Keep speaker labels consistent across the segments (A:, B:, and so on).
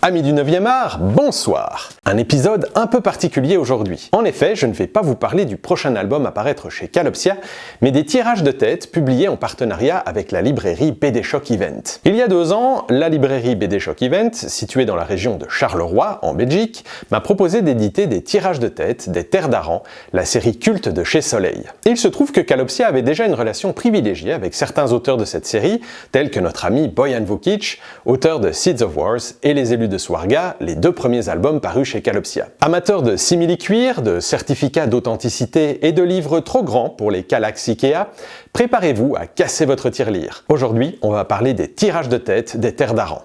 A: Amis du 9e art, bonsoir! Un épisode un peu particulier aujourd'hui. En effet, je ne vais pas vous parler du prochain album à paraître chez Calopsia, mais des tirages de tête publiés en partenariat avec la librairie BD Shock Event. Il y a 2 ans, la librairie BD Shock Event, située dans la région de Charleroi, en Belgique, m'a proposé d'éditer des tirages de tête des Terres d'Aran, la série culte de chez Soleil. Et il se trouve que Calopsia avait déjà une relation privilégiée avec certains auteurs de cette série, tels que notre ami Bojan Vukic, auteur de Seeds of Wars et Les Élus de Swarga, les 2 premiers albums parus chez Calopsia. Amateur de simili-cuir, de certificats d'authenticité et de livres trop grands pour les Kallax Ikea, préparez-vous à casser votre tirelire. Aujourd'hui, on va parler des tirages de tête des Terres d'Aran.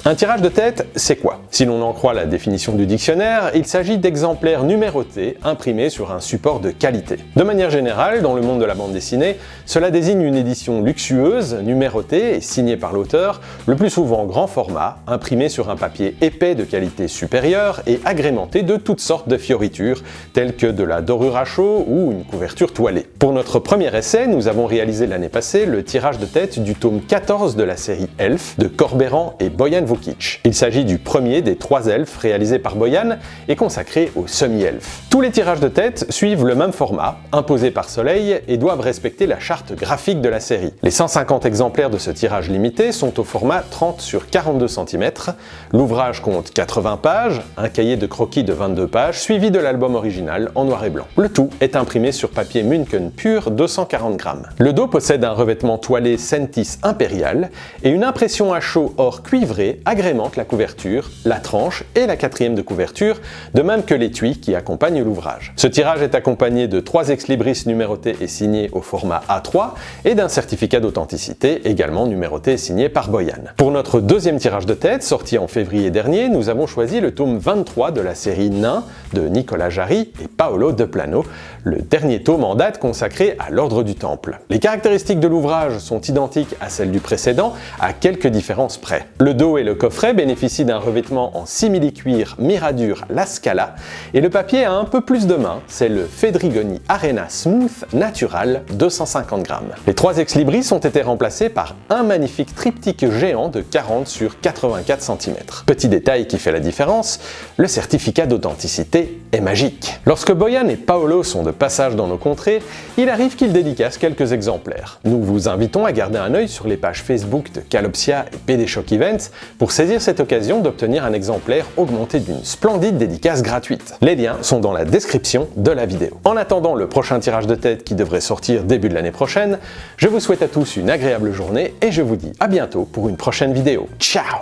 A: Un tirage de tête, c'est quoi? Si l'on en croit la définition du dictionnaire, il s'agit d'exemplaires numérotés imprimés sur un support de qualité. De manière générale, dans le monde de la bande dessinée, cela désigne une édition luxueuse, numérotée et signée par l'auteur, le plus souvent grand format, imprimée sur un papier épais de qualité supérieure et agrémenté de toutes sortes de fioritures, telles que de la dorure à chaud ou une couverture toilée. Pour notre premier essai, nous avons réalisé l'année passée le tirage de tête du tome 14 de la série Elf de Corberan et Bojan Vukic. Il s'agit du premier des 3 elfes réalisés par Bojan et consacré aux semi-elfes. Tous les tirages de tête suivent le même format, imposé par Soleil, et doivent respecter la charte graphique de la série. Les 150 exemplaires de ce tirage limité sont au format 30 sur 42 cm. L'ouvrage compte 80 pages, un cahier de croquis de 22 pages, suivi de l'album original en noir et blanc. Le tout est imprimé sur papier Munken pur 240 grammes. Le dos possède un revêtement toilé Sentis Impérial et une impression à chaud or cuivré agrémente la couverture, la tranche et la 4e de couverture, de même que l'étui qui accompagne l'ouvrage. Ce tirage est accompagné de 3 ex-libris numérotés et signés au format A3 et d'un certificat d'authenticité également numéroté et signé par Bojan. Pour notre 2e tirage de tête, sorti en février dernier, nous avons choisi le tome 23 de la série Nain de Nicolas Jarry et Paolo De Plano, le dernier tome en date consacré à l'Ordre du Temple. Les caractéristiques de l'ouvrage sont identiques à celles du précédent, à quelques différences près. Le dos et le coffret bénéficient d'un revêtement en simili-cuir Miradur La Scala et le papier a un peu plus de main, c'est le Fedrigoni Arena Smooth Natural 250 grammes. Les 3 ex-libris ont été remplacés par un magnifique triptyque géant de 40 sur 84 cm. Petit détail qui fait la différence, le certificat d'authenticité est magique. Lorsque Bojan et Paolo sont de passage dans nos contrées, il arrive qu'ils dédicacent quelques exemplaires. Nous vous invitons à garder un œil sur les pages Facebook de Calopsia et BD Shock Event pour saisir cette occasion d'obtenir un exemplaire augmenté d'une splendide dédicace gratuite. Les liens sont dans la description de la vidéo. En attendant le prochain tirage de tête qui devrait sortir début de l'année prochaine, je vous souhaite à tous une agréable journée et je vous dis à bientôt pour une prochaine vidéo. Ciao!